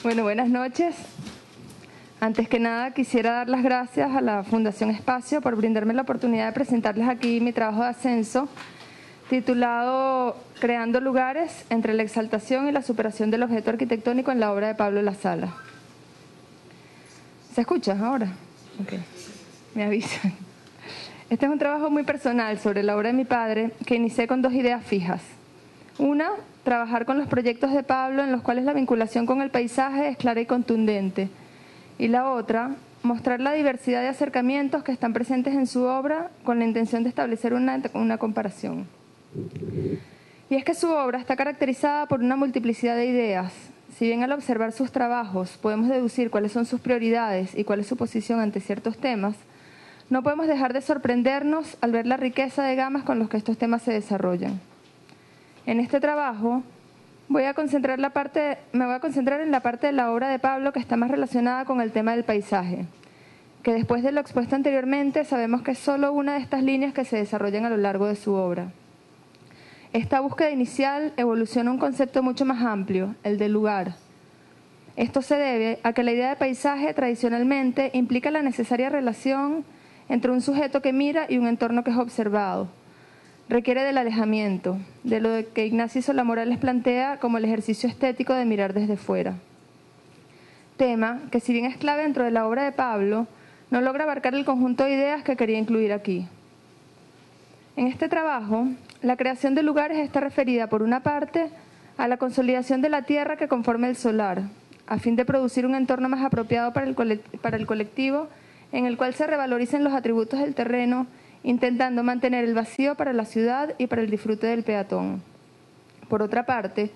Bueno, buenas noches. Antes que nada, quisiera dar las gracias a la Fundación Espacio por brindarme la oportunidad de presentarles aquí mi trabajo de ascenso, titulado Creando lugares entre la exaltación y la superación del objeto arquitectónico en la obra de Pablo Lasala. ¿Se escucha ahora? Ok, me avisan. Este es un trabajo muy personal sobre la obra de mi padre que inicié con dos ideas fijas. Una, trabajar con los proyectos de Pablo en los cuales la vinculación con el paisaje es clara y contundente. Y la otra, mostrar la diversidad de acercamientos que están presentes en su obra con la intención de establecer una comparación. Y es que su obra está caracterizada por una multiplicidad de ideas. Si bien al observar sus trabajos podemos deducir cuáles son sus prioridades y cuál es su posición ante ciertos temas, no podemos dejar de sorprendernos al ver la riqueza de gamas con los que estos temas se desarrollan. En este trabajo me voy a concentrar en la parte de la obra de Pablo que está más relacionada con el tema del paisaje, que después de lo expuesto anteriormente sabemos que es solo una de estas líneas que se desarrollan a lo largo de su obra. Esta búsqueda inicial evoluciona a un concepto mucho más amplio, el del lugar. Esto se debe a que la idea de paisaje tradicionalmente implica la necesaria relación entre un sujeto que mira y un entorno que es observado. Requiere del alejamiento, de lo que Ignacio Solá Morales plantea como el ejercicio estético de mirar desde fuera. Tema que, si bien es clave dentro de la obra de Pablo, no logra abarcar el conjunto de ideas que quería incluir aquí. En este trabajo, la creación de lugares está referida, por una parte, a la consolidación de la tierra que conforma el solar, a fin de producir un entorno más apropiado para el colectivo, en el cual se revaloricen los atributos del terreno, intentando mantener el vacío para la ciudad y para el disfrute del peatón. Por otra parte,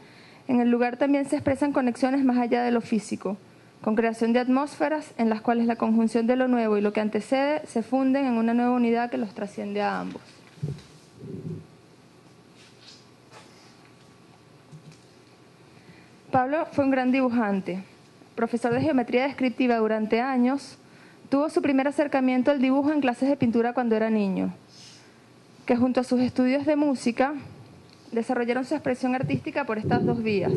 en el lugar también se expresan conexiones más allá de lo físico, con creación de atmósferas en las cuales la conjunción de lo nuevo y lo que antecede se funden en una nueva unidad que los trasciende a ambos. Pablo fue un gran dibujante, profesor de geometría descriptiva durante años. Tuvo su primer acercamiento al dibujo en clases de pintura cuando era niño, que junto a sus estudios de música desarrollaron su expresión artística por estas dos vías,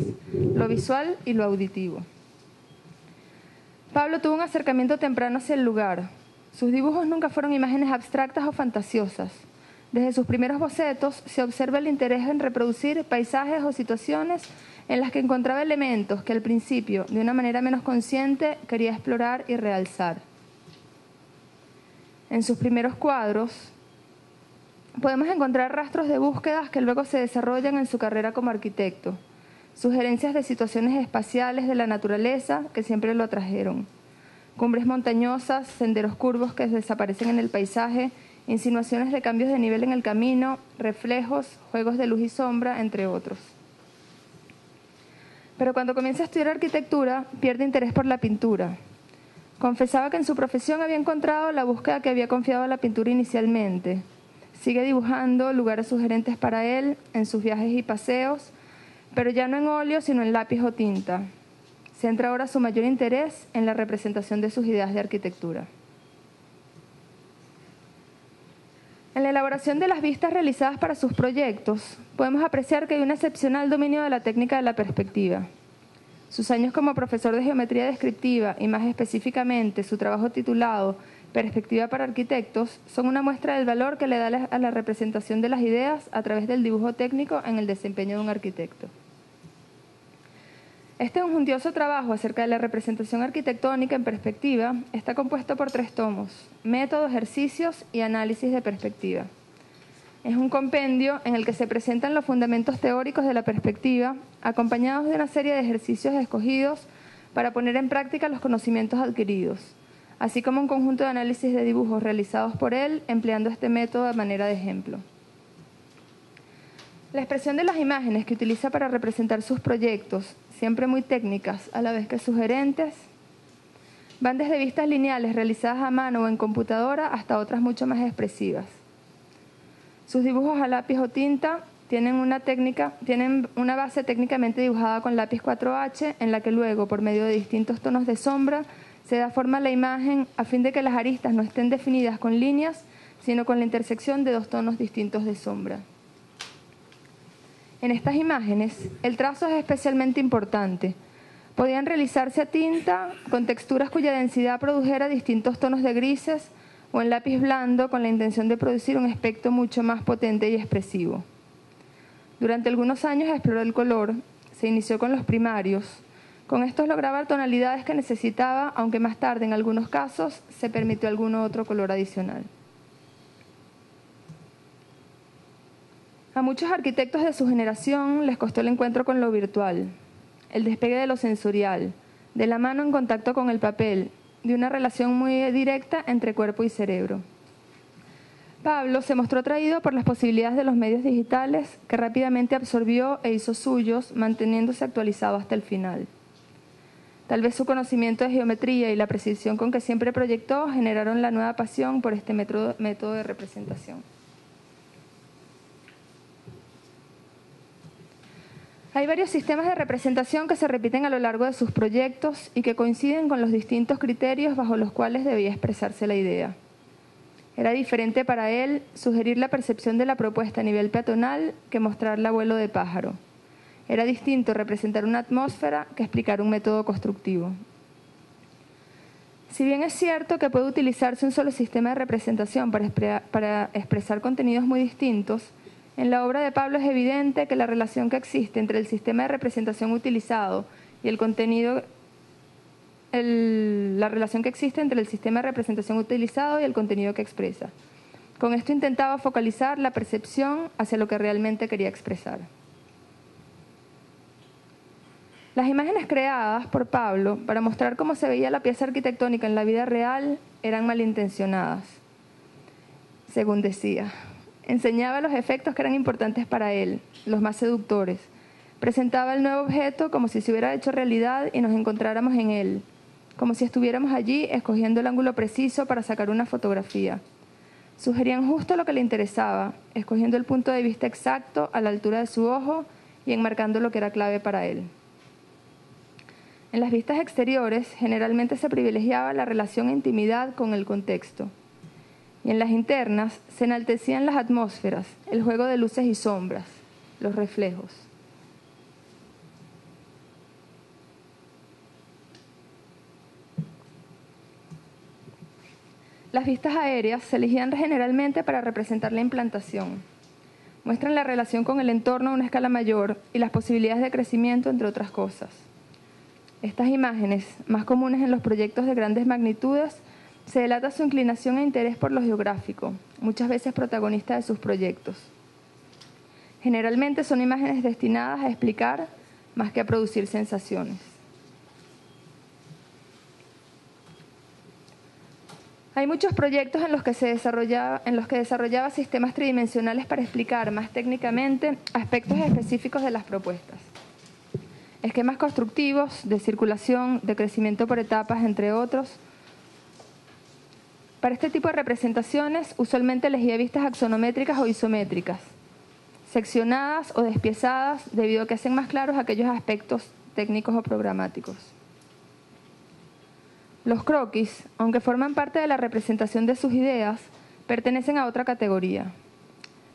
lo visual y lo auditivo. Pablo tuvo un acercamiento temprano hacia el lugar. Sus dibujos nunca fueron imágenes abstractas o fantasiosas. Desde sus primeros bocetos se observa el interés en reproducir paisajes o situaciones en las que encontraba elementos que al principio, de una manera menos consciente, quería explorar y realzar. En sus primeros cuadros podemos encontrar rastros de búsquedas que luego se desarrollan en su carrera como arquitecto, sugerencias de situaciones espaciales de la naturaleza que siempre lo atrajeron, cumbres montañosas, senderos curvos que desaparecen en el paisaje, insinuaciones de cambios de nivel en el camino, reflejos, juegos de luz y sombra, entre otros. Pero cuando comienza a estudiar arquitectura, pierde interés por la pintura. Confesaba que en su profesión había encontrado la búsqueda que había confiado a la pintura inicialmente. Sigue dibujando lugares sugerentes para él en sus viajes y paseos, pero ya no en óleo, sino en lápiz o tinta. Centra ahora su mayor interés en la representación de sus ideas de arquitectura. En la elaboración de las vistas realizadas para sus proyectos, podemos apreciar que hay un excepcional dominio de la técnica de la perspectiva. Sus años como profesor de geometría descriptiva y más específicamente su trabajo titulado Perspectiva para arquitectos son una muestra del valor que le da a la representación de las ideas a través del dibujo técnico en el desempeño de un arquitecto. Este enjuntioso trabajo acerca de la representación arquitectónica en perspectiva está compuesto por 3 tomos: método, ejercicios y análisis de perspectiva. Es un compendio en el que se presentan los fundamentos teóricos de la perspectiva, acompañados de una serie de ejercicios escogidos para poner en práctica los conocimientos adquiridos, así como un conjunto de análisis de dibujos realizados por él empleando este método de manera de ejemplo. La expresión de las imágenes que utiliza para representar sus proyectos, siempre muy técnicas a la vez que sugerentes, van desde vistas lineales realizadas a mano o en computadora hasta otras mucho más expresivas. Sus dibujos a lápiz o tinta tienen una base técnicamente dibujada con lápiz 4H, en la que luego, por medio de distintos tonos de sombra, se da forma a la imagen a fin de que las aristas no estén definidas con líneas, sino con la intersección de 2 tonos distintos de sombra. En estas imágenes, el trazo es especialmente importante, Podían realizarse a tinta con texturas cuya densidad produjera distintos tonos de grises o en lápiz blando con la intención de producir un aspecto mucho más potente y expresivo. Durante algunos años exploró el color, se inició con los primarios. Con estos lograba tonalidades que necesitaba, aunque más tarde en algunos casos se permitió algún otro color adicional. A muchos arquitectos de su generación les costó el encuentro con lo virtual, el despegue de lo sensorial, de la mano en contacto con el papel, de una relación muy directa entre cuerpo y cerebro. Pablo se mostró atraído por las posibilidades de los medios digitales que rápidamente absorbió e hizo suyos, manteniéndose actualizado hasta el final. Tal vez su conocimiento de geometría y la precisión con que siempre proyectó generaron la nueva pasión por este método de representación. Hay varios sistemas de representación que se repiten a lo largo de sus proyectos y que coinciden con los distintos criterios bajo los cuales debía expresarse la idea. Era diferente para él sugerir la percepción de la propuesta a nivel peatonal que mostrarla a vuelo de pájaro. Era distinto representar una atmósfera que explicar un método constructivo. Si bien es cierto que puede utilizarse un solo sistema de representación para expresar contenidos muy distintos, en la obra de Pablo es evidente que la relación que existe entre el sistema de representación utilizado y el contenido, la relación que existe entre el sistema de representación utilizado y el contenido que expresa. Con esto intentaba focalizar la percepción hacia lo que realmente quería expresar. Las imágenes creadas por Pablo para mostrar cómo se veía la pieza arquitectónica en la vida real eran malintencionadas, según decía. Enseñaba los efectos que eran importantes para él, los más seductores. Presentaba el nuevo objeto como si se hubiera hecho realidad y nos encontráramos en él, como si estuviéramos allí escogiendo el ángulo preciso para sacar una fotografía. Sugerían justo lo que le interesaba, escogiendo el punto de vista exacto a la altura de su ojo y enmarcando lo que era clave para él. En las vistas exteriores, generalmente se privilegiaba la relación e intimidad con el contexto. Y en las internas se enaltecían las atmósferas, el juego de luces y sombras, los reflejos. Las vistas aéreas se elegían generalmente para representar la implantación. Muestran la relación con el entorno a una escala mayor y las posibilidades de crecimiento, entre otras cosas. Estas imágenes, más comunes en los proyectos de grandes magnitudes, se delata su inclinación e interés por lo geográfico, muchas veces protagonista de sus proyectos. Generalmente son imágenes destinadas a explicar más que a producir sensaciones. Hay muchos proyectos en los que desarrollaba sistemas tridimensionales para explicar más técnicamente aspectos específicos de las propuestas. Esquemas constructivos, de circulación, de crecimiento por etapas, entre otros. Para este tipo de representaciones, usualmente elegía vistas axonométricas o isométricas, seccionadas o despiezadas, debido a que hacen más claros aquellos aspectos técnicos o programáticos. Los croquis, aunque forman parte de la representación de sus ideas, pertenecen a otra categoría.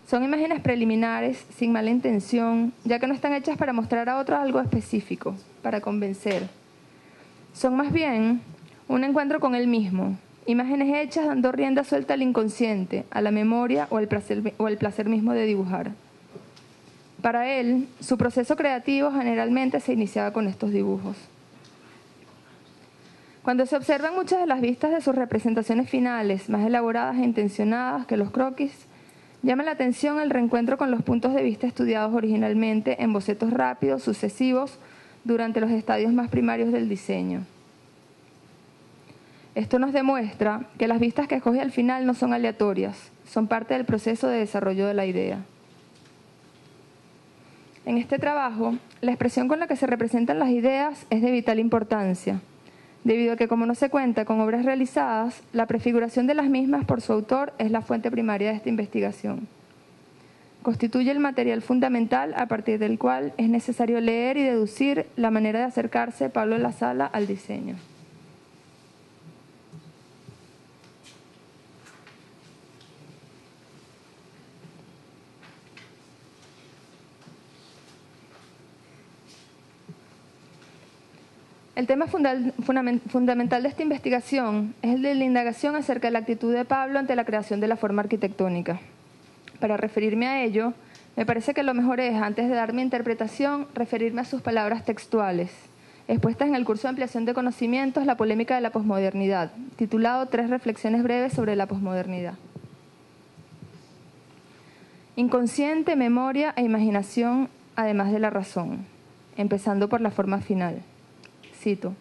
Son imágenes preliminares, sin mala intención, ya que no están hechas para mostrar a otros algo específico, para convencer. Son más bien un encuentro con él mismo, imágenes hechas dando rienda suelta al inconsciente, a la memoria o al placer mismo de dibujar. Para él, su proceso creativo generalmente se iniciaba con estos dibujos. Cuando se observan muchas de las vistas de sus representaciones finales, más elaboradas e intencionadas que los croquis, llama la atención el reencuentro con los puntos de vista estudiados originalmente en bocetos rápidos, sucesivos, durante los estadios más primarios del diseño. Esto nos demuestra que las vistas que escoge al final no son aleatorias, son parte del proceso de desarrollo de la idea. En este trabajo, la expresión con la que se representan las ideas es de vital importancia, debido a que como no se cuenta con obras realizadas, la prefiguración de las mismas por su autor es la fuente primaria de esta investigación. Constituye el material fundamental a partir del cual es necesario leer y deducir la manera de acercarse Pablo Lasala al diseño. El tema fundamental de esta investigación es el de la indagación acerca de la actitud de Pablo ante la creación de la forma arquitectónica. Para referirme a ello, me parece que lo mejor es, antes de dar mi interpretación, referirme a sus palabras textuales, expuestas en el curso de ampliación de conocimientos, La polémica de la posmodernidad, titulado 3 reflexiones breves sobre la posmodernidad. Inconsciente, memoria e imaginación, además de la razón, empezando por la forma final. Cito: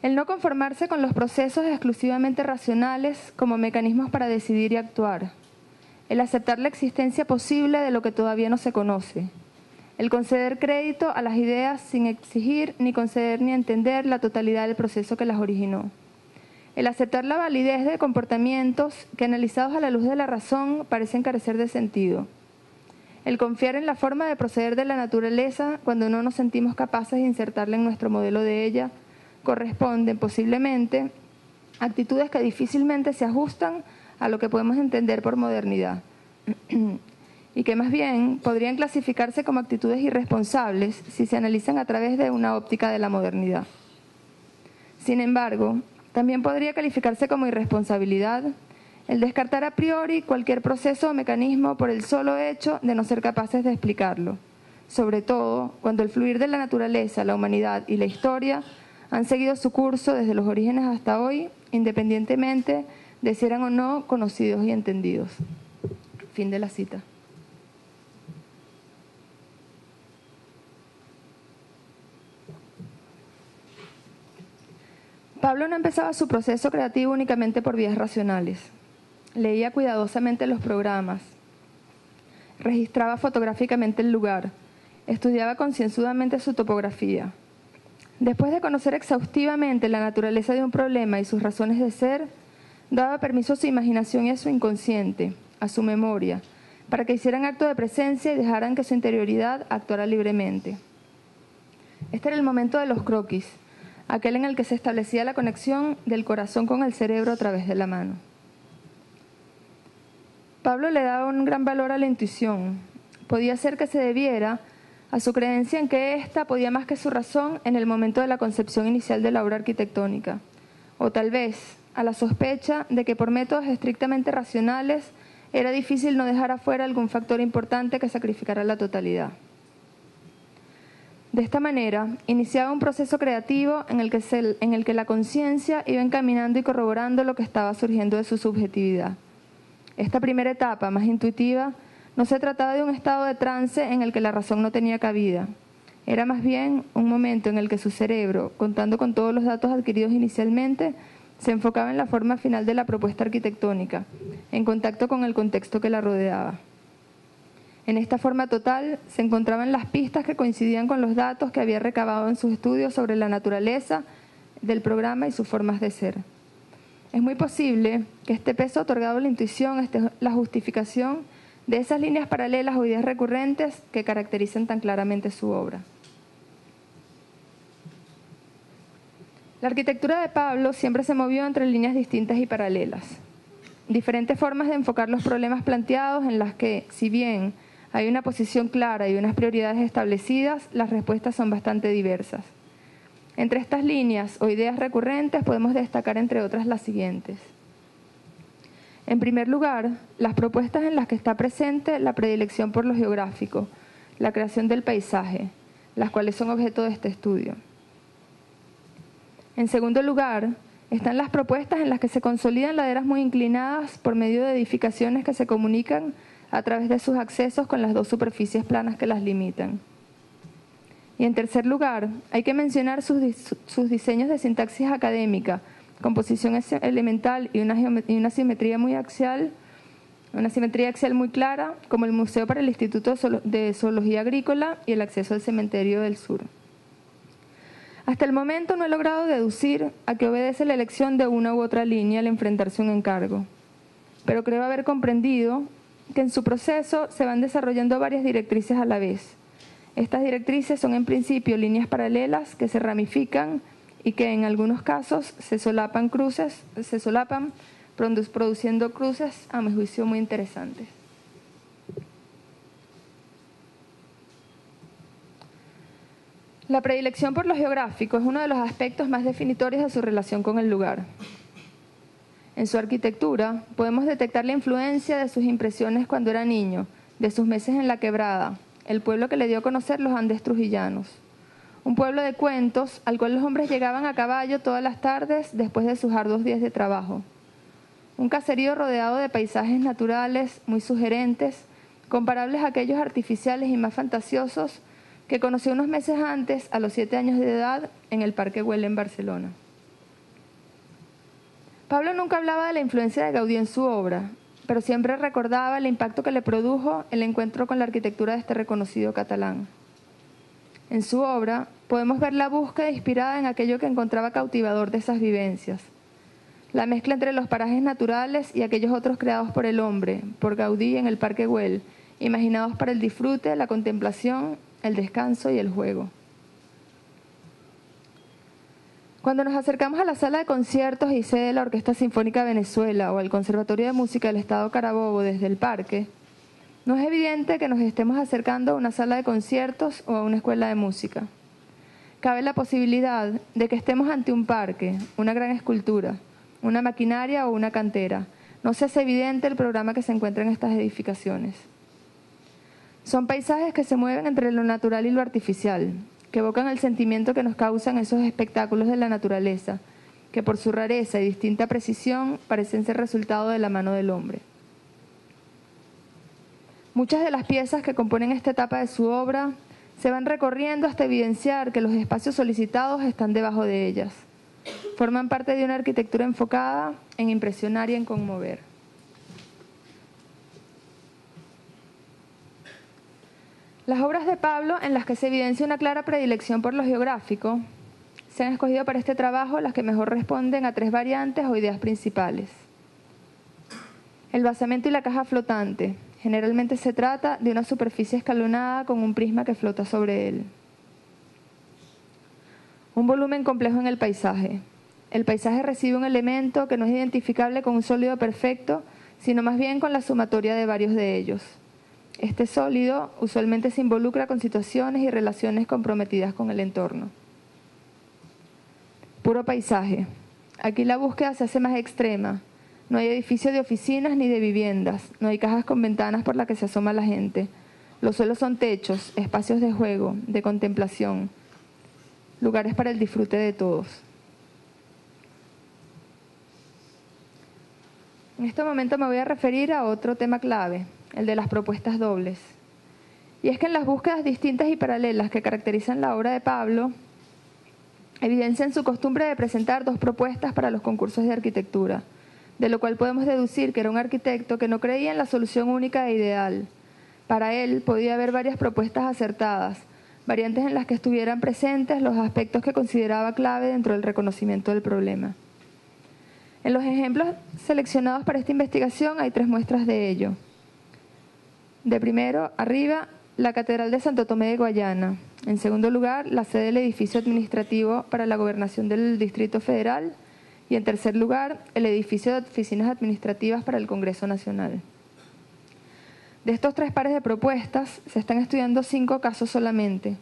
el no conformarse con los procesos exclusivamente racionales como mecanismos para decidir y actuar, el aceptar la existencia posible de lo que todavía no se conoce, el conceder crédito a las ideas sin exigir ni conceder ni entender la totalidad del proceso que las originó, el aceptar la validez de comportamientos que, analizados a la luz de la razón, parecen carecer de sentido, el confiar en la forma de proceder de la naturaleza cuando no nos sentimos capaces de insertarla en nuestro modelo de ella, corresponden posiblemente a actitudes que difícilmente se ajustan a lo que podemos entender por modernidad y que más bien podrían clasificarse como actitudes irresponsables si se analizan a través de una óptica de la modernidad. Sin embargo, también podría calificarse como irresponsabilidad el descartar a priori cualquier proceso o mecanismo por el solo hecho de no ser capaces de explicarlo, sobre todo cuando el fluir de la naturaleza, la humanidad y la historia han seguido su curso desde los orígenes hasta hoy, independientemente de si eran o no conocidos y entendidos. Fin de la cita. Pablo no empezaba su proceso creativo únicamente por vías racionales. Leía cuidadosamente los programas, registraba fotográficamente el lugar, estudiaba concienzudamente su topografía. Después de conocer exhaustivamente la naturaleza de un problema y sus razones de ser, daba permiso a su imaginación y a su inconsciente, a su memoria, para que hicieran acto de presencia y dejaran que su interioridad actuara libremente. Este era el momento de los croquis, aquel en el que se establecía la conexión del corazón con el cerebro a través de la mano. Pablo le daba un gran valor a la intuición. Podía ser que se debiera a su creencia en que ésta podía más que su razón en el momento de la concepción inicial de la obra arquitectónica, o tal vez a la sospecha de que por métodos estrictamente racionales era difícil no dejar afuera algún factor importante que sacrificara la totalidad. De esta manera, iniciaba un proceso creativo en el que la conciencia iba encaminando y corroborando lo que estaba surgiendo de su subjetividad. Esta primera etapa, más intuitiva, no se trataba de un estado de trance en el que la razón no tenía cabida. Era más bien un momento en el que su cerebro, contando con todos los datos adquiridos inicialmente, se enfocaba en la forma final de la propuesta arquitectónica, en contacto con el contexto que la rodeaba. En esta forma total se encontraban las pistas que coincidían con los datos que había recabado en sus estudios sobre la naturaleza del programa y sus formas de ser. Es muy posible que este peso otorgado a la intuición esté la justificación de esas líneas paralelas o ideas recurrentes que caracterizan tan claramente su obra. La arquitectura de Pablo siempre se movió entre líneas distintas y paralelas. Diferentes formas de enfocar los problemas planteados en las que, si bien hay una posición clara y unas prioridades establecidas, las respuestas son bastante diversas. Entre estas líneas o ideas recurrentes podemos destacar entre otras las siguientes. En primer lugar, las propuestas en las que está presente la predilección por lo geográfico, la creación del paisaje, las cuales son objeto de este estudio. En segundo lugar, están las propuestas en las que se consolidan laderas muy inclinadas por medio de edificaciones que se comunican a través de sus accesos con las dos superficies planas que las limitan. Y en tercer lugar, hay que mencionar sus diseños de sintaxis académica, composición elemental y una simetría muy axial, una simetría axial muy clara, como el Museo para el Instituto de Zoología Agrícola y el acceso al Cementerio del Sur. Hasta el momento no he logrado deducir a qué obedece la elección de una u otra línea al enfrentarse a un encargo, pero creo haber comprendido que en su proceso se van desarrollando varias directrices a la vez. Estas directrices son en principio líneas paralelas que se ramifican y que en algunos casos se solapan, produciendo cruces, a mi juicio, muy interesantes. La predilección por lo geográfico es uno de los aspectos más definitorios de su relación con el lugar. En su arquitectura podemos detectar la influencia de sus impresiones cuando era niño, de sus meses en La Quebrada, el pueblo que le dio a conocer los Andes trujillanos. Un pueblo de cuentos al cual los hombres llegaban a caballo todas las tardes después de sus arduos días de trabajo. Un caserío rodeado de paisajes naturales muy sugerentes, comparables a aquellos artificiales y más fantasiosos que conocí unos meses antes, a los 7 años de edad, en el Parque Güell en Barcelona. Pablo nunca hablaba de la influencia de Gaudí en su obra, pero siempre recordaba el impacto que le produjo el encuentro con la arquitectura de este reconocido catalán. En su obra podemos ver la búsqueda inspirada en aquello que encontraba cautivador de esas vivencias, la mezcla entre los parajes naturales y aquellos otros creados por el hombre, por Gaudí en el Parque Güell, imaginados para el disfrute, la contemplación, el descanso y el juego. Cuando nos acercamos a la sala de conciertos y sede de la Orquesta Sinfónica de Venezuela o al Conservatorio de Música del Estado Carabobo desde el parque, no es evidente que nos estemos acercando a una sala de conciertos o a una escuela de música. Cabe la posibilidad de que estemos ante un parque, una gran escultura, una maquinaria o una cantera. No se hace evidente el programa que se encuentra en estas edificaciones. Son paisajes que se mueven entre lo natural y lo artificial, que evocan el sentimiento que nos causan esos espectáculos de la naturaleza, que por su rareza y distinta precisión parecen ser resultado de la mano del hombre. Muchas de las piezas que componen esta etapa de su obra se van recorriendo hasta evidenciar que los espacios solicitados están debajo de ellas. Forman parte de una arquitectura enfocada en impresionar y en conmover. Las obras de Pablo, en las que se evidencia una clara predilección por lo geográfico, se han escogido para este trabajo las que mejor responden a 3 variantes o ideas principales. El basamento y la caja flotante. Generalmente se trata de una superficie escalonada con un prisma que flota sobre él. Un volumen complejo en el paisaje. El paisaje recibe un elemento que no es identificable con un sólido perfecto, sino más bien con la sumatoria de varios de ellos. Este sólido usualmente se involucra con situaciones y relaciones comprometidas con el entorno. Puro paisaje. Aquí la búsqueda se hace más extrema. No hay edificios de oficinas ni de viviendas. No hay cajas con ventanas por las que se asoma la gente. Los suelos son techos, espacios de juego, de contemplación, lugares para el disfrute de todos. En este momento me voy a referir a otro tema clave, el de las propuestas dobles. Y es que en las búsquedas distintas y paralelas que caracterizan la obra de Pablo, evidencian su costumbre de presentar 2 propuestas para los concursos de arquitectura, de lo cual podemos deducir que era un arquitecto que no creía en la solución única e ideal. Para él podía haber varias propuestas acertadas, variantes en las que estuvieran presentes los aspectos que consideraba clave dentro del reconocimiento del problema. En los ejemplos seleccionados para esta investigación hay 3 muestras de ello. De primero, arriba, la Catedral de Santo Tomé de Guayana. En segundo lugar, la sede del edificio administrativo para la gobernación del Distrito Federal. Y en tercer lugar, el edificio de oficinas administrativas para el Congreso Nacional. De estos 3 pares de propuestas, se están estudiando 5 casos solamente,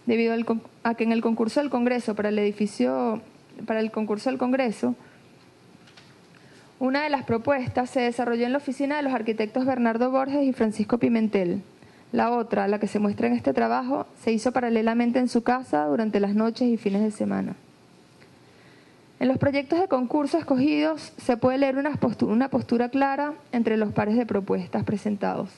debido a que en el concurso del Congreso para el concurso del Congreso, una de las propuestas se desarrolló en la oficina de los arquitectos Bernardo Borges y Francisco Pimentel. La otra, la que se muestra en este trabajo, se hizo paralelamente en su casa durante las noches y fines de semana. En los proyectos de concurso escogidos se puede leer una postura clara entre los pares de propuestas presentados.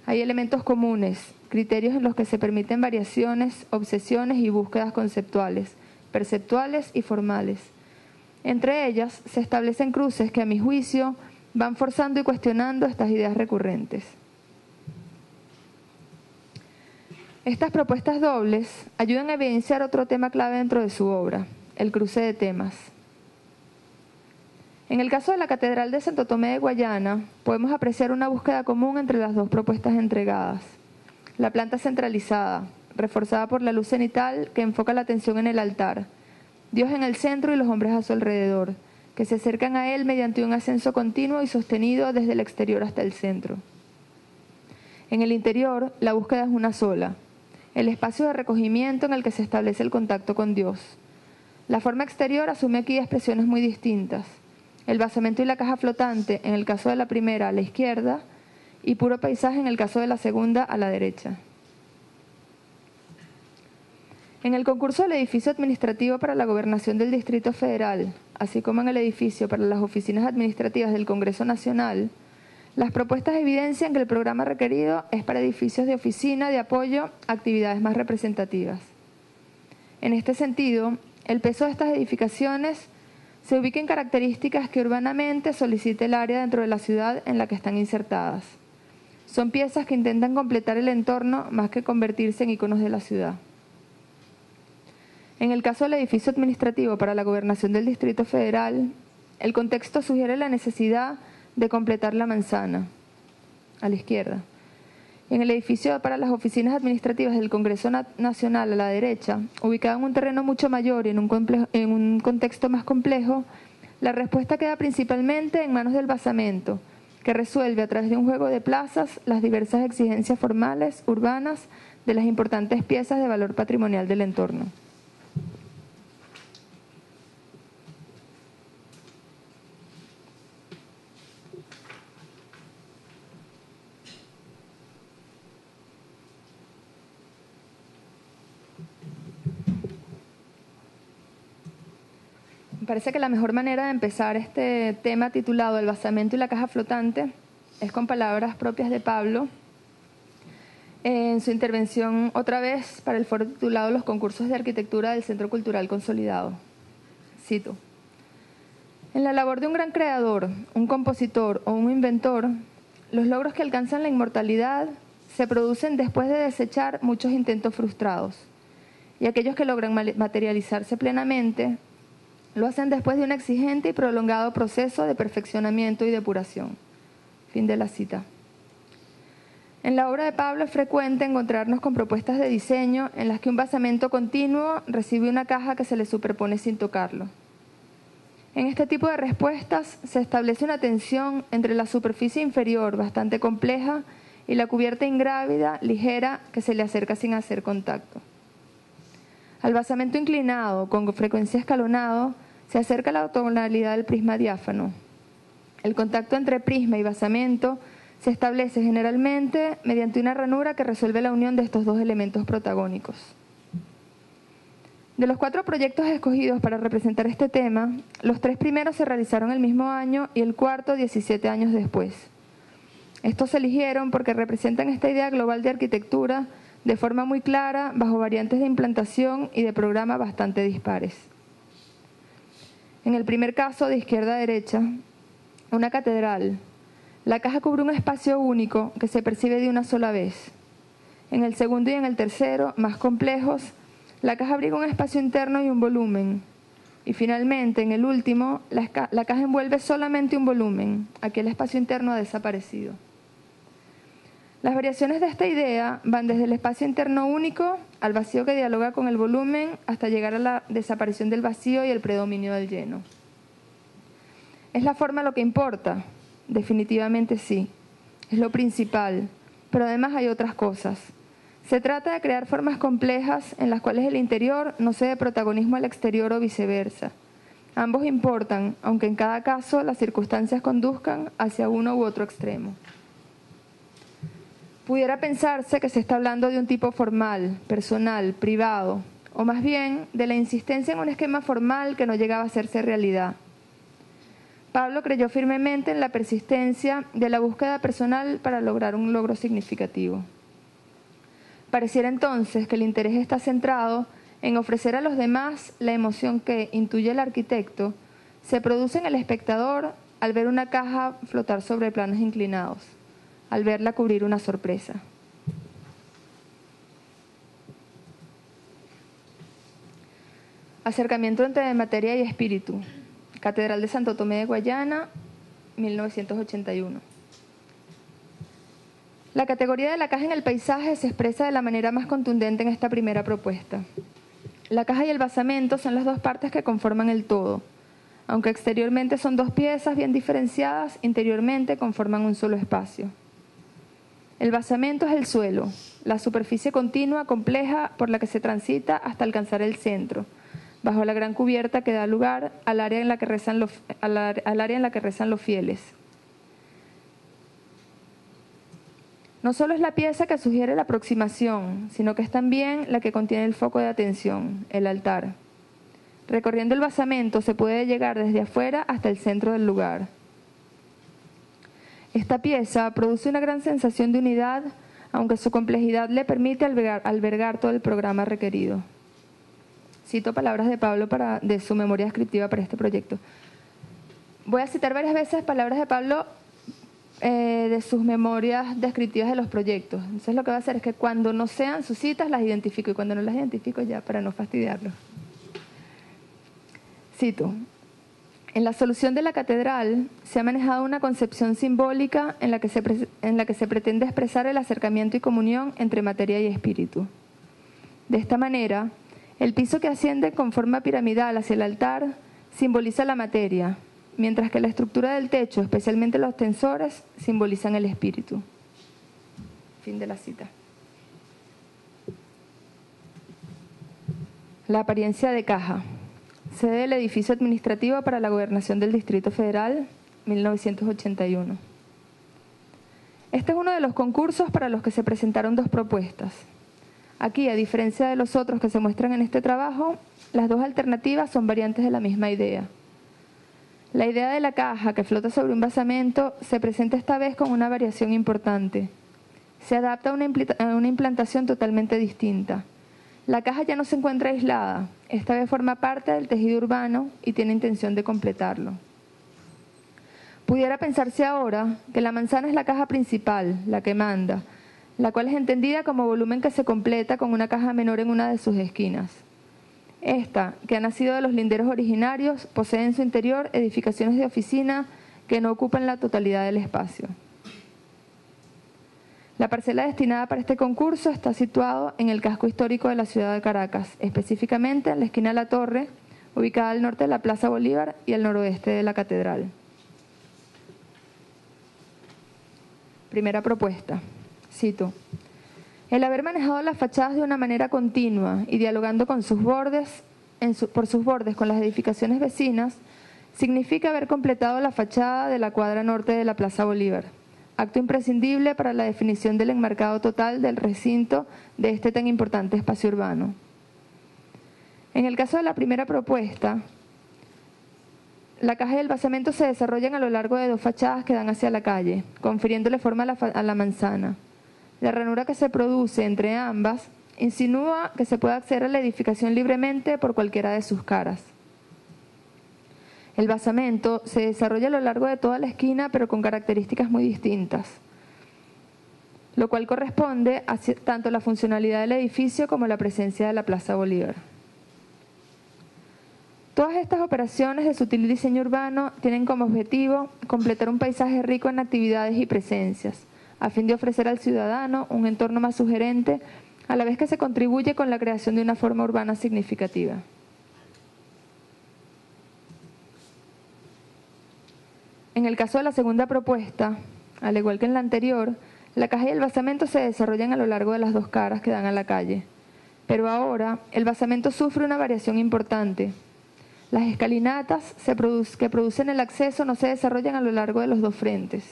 Hay elementos comunes, criterios en los que se permiten variaciones, obsesiones y búsquedas conceptuales, perceptuales y formales. Entre ellas se establecen cruces que, a mi juicio, van forzando y cuestionando estas ideas recurrentes. Estas propuestas dobles ayudan a evidenciar otro tema clave dentro de su obra, el cruce de temas. En el caso de la Catedral de Santo Tomé de Guayana, podemos apreciar una búsqueda común entre las 2 propuestas entregadas. La planta centralizada, reforzada por la luz cenital que enfoca la atención en el altar, Dios en el centro y los hombres a su alrededor, que se acercan a él mediante un ascenso continuo y sostenido desde el exterior hasta el centro. En el interior, la búsqueda es una sola. el espacio de recogimiento en el que se establece el contacto con Dios. La forma exterior asume aquí expresiones muy distintas. El basamento y la caja flotante, en el caso de la primera, a la izquierda, y puro paisaje en el caso de la segunda, a la derecha. En el concurso del edificio administrativo para la gobernación del Distrito Federal, así como en el edificio para las oficinas administrativas del Congreso Nacional, las propuestas evidencian que el programa requerido es para edificios de oficina de apoyo a actividades más representativas. En este sentido, el peso de estas edificaciones se ubica en características que urbanamente solicita el área dentro de la ciudad en la que están insertadas. Son piezas que intentan completar el entorno más que convertirse en iconos de la ciudad. En el caso del edificio administrativo para la gobernación del Distrito Federal, el contexto sugiere la necesidad de completar la manzana, a la izquierda. En el edificio para las oficinas administrativas del Congreso Nacional, a la derecha, ubicado en un terreno mucho mayor y en un contexto más complejo, la respuesta queda principalmente en manos del basamento, que resuelve a través de un juego de plazas las diversas exigencias formales, urbanas, de las importantes piezas de valor patrimonial del entorno. Me parece que la mejor manera de empezar este tema titulado El basamento y la caja flotante es con palabras propias de Pablo en su intervención otra vez para el foro titulado Los concursos de arquitectura del Centro Cultural Consolidado. Cito: en la labor de un gran creador, un compositor o un inventor, los logros que alcanzan la inmortalidad se producen después de desechar muchos intentos frustrados, y aquellos que logran materializarse plenamente lo hacen después de un exigente y prolongado proceso de perfeccionamiento y depuración. Fin de la cita. En la obra de Pablo es frecuente encontrarnos con propuestas de diseño en las que un basamento continuo recibe una caja que se le superpone sin tocarlo. En este tipo de respuestas se establece una tensión entre la superficie inferior, bastante compleja, y la cubierta ingrávida, ligera, que se le acerca sin hacer contacto. Al basamento inclinado, con frecuencia escalonado, se acerca la tonalidad del prisma diáfano. El contacto entre prisma y basamento se establece generalmente mediante una ranura que resuelve la unión de estos dos elementos protagónicos. De los 4 proyectos escogidos para representar este tema, los 3 primeros se realizaron el mismo año y el cuarto 17 años después. Estos se eligieron porque representan esta idea global de arquitectura de forma muy clara, bajo variantes de implantación y de programa bastante dispares. En el primer caso, de izquierda a derecha, una catedral. La caja cubre un espacio único que se percibe de una sola vez. En el segundo y en el tercero, más complejos, la caja abriga un espacio interno y un volumen. Y finalmente, en el último, la caja envuelve solamente un volumen. Aquí el espacio interno ha desaparecido. Las variaciones de esta idea van desde el espacio interno único al vacío que dialoga con el volumen hasta llegar a la desaparición del vacío y el predominio del lleno. ¿Es la forma lo que importa? Definitivamente sí. Es lo principal, pero además hay otras cosas. Se trata de crear formas complejas en las cuales el interior no cede protagonismo al exterior o viceversa. Ambos importan, aunque en cada caso las circunstancias conduzcan hacia uno u otro extremo. Pudiera pensarse que se está hablando de un tipo formal, personal, privado, o más bien de la insistencia en un esquema formal que no llegaba a hacerse realidad. Pablo creyó firmemente en la persistencia de la búsqueda personal para lograr un logro significativo. Pareciera entonces que el interés está centrado en ofrecer a los demás la emoción que, intuye el arquitecto, se produce en el espectador al ver una caja flotar sobre planos inclinados, al verla cubrir una sorpresa. Acercamiento entre materia y espíritu. Catedral de Santo Tomé de Guayana, 1981. La categoría de la caja en el paisaje se expresa de la manera más contundente en esta primera propuesta. La caja y el basamento son las 2 partes que conforman el todo. Aunque exteriormente son 2 piezas bien diferenciadas, interiormente conforman un solo espacio. El basamento es el suelo, la superficie continua, compleja, por la que se transita hasta alcanzar el centro, bajo la gran cubierta que da lugar al área en la que rezan los fieles. No solo es la pieza que sugiere la aproximación, sino que es también la que contiene el foco de atención, el altar. Recorriendo el basamento se puede llegar desde afuera hasta el centro del lugar. Esta pieza produce una gran sensación de unidad, aunque su complejidad le permite albergar todo el programa requerido. Cito palabras de Pablo de su memoria descriptiva para este proyecto. Voy a citar varias veces palabras de Pablo de sus memorias descriptivas de los proyectos. Entonces lo que voy a hacer es que cuando no sean sus citas las identifico, y cuando no las identifico ya, para no fastidiarlos. Cito: en la solución de la catedral se ha manejado una concepción simbólica en la que se pretende expresar el acercamiento y comunión entre materia y espíritu. De esta manera, el piso que asciende con forma piramidal hacia el altar simboliza la materia, mientras que la estructura del techo, especialmente los tensores, simbolizan el espíritu. Fin de la cita. La apariencia de caja. Sede del edificio administrativo para la Gobernación del Distrito Federal, 1981. Este es uno de los concursos para los que se presentaron dos propuestas. Aquí, a diferencia de los otros que se muestran en este trabajo, las dos alternativas son variantes de la misma idea. La idea de la caja que flota sobre un basamento se presenta esta vez con una variación importante. Se adapta a una implantación totalmente distinta. La caja ya no se encuentra aislada, esta vez forma parte del tejido urbano y tiene intención de completarlo. Pudiera pensarse ahora que la manzana es la caja principal, la que manda, la cual es entendida como volumen que se completa con una caja menor en una de sus esquinas. Esta, que ha nacido de los linderos originarios, posee en su interior edificaciones de oficina que no ocupan la totalidad del espacio. La parcela destinada para este concurso está situado en el casco histórico de la ciudad de Caracas, específicamente en la esquina de La Torre, ubicada al norte de la Plaza Bolívar y al noroeste de la Catedral. Primera propuesta. Cito: el haber manejado las fachadas de una manera continua y dialogando con sus bordes, por sus bordes con las edificaciones vecinas, significa haber completado la fachada de la cuadra norte de la Plaza Bolívar, acto imprescindible para la definición del enmarcado total del recinto de este tan importante espacio urbano. En el caso de la primera propuesta, la caja y el basamento se desarrollan a lo largo de dos fachadas que dan hacia la calle, confiriéndole forma a la manzana. La ranura que se produce entre ambas insinúa que se puede acceder a la edificación libremente por cualquiera de sus caras. El basamento se desarrolla a lo largo de toda la esquina, pero con características muy distintas, lo cual corresponde a tanto la funcionalidad del edificio como la presencia de la Plaza Bolívar. Todas estas operaciones de sutil diseño urbano tienen como objetivo completar un paisaje rico en actividades y presencias, a fin de ofrecer al ciudadano un entorno más sugerente, a la vez que se contribuye con la creación de una forma urbana significativa. En el caso de la segunda propuesta, al igual que en la anterior, la caja y el basamento se desarrollan a lo largo de las dos caras que dan a la calle. Pero ahora, el basamento sufre una variación importante. Las escalinatas que producen el acceso no se desarrollan a lo largo de los dos frentes.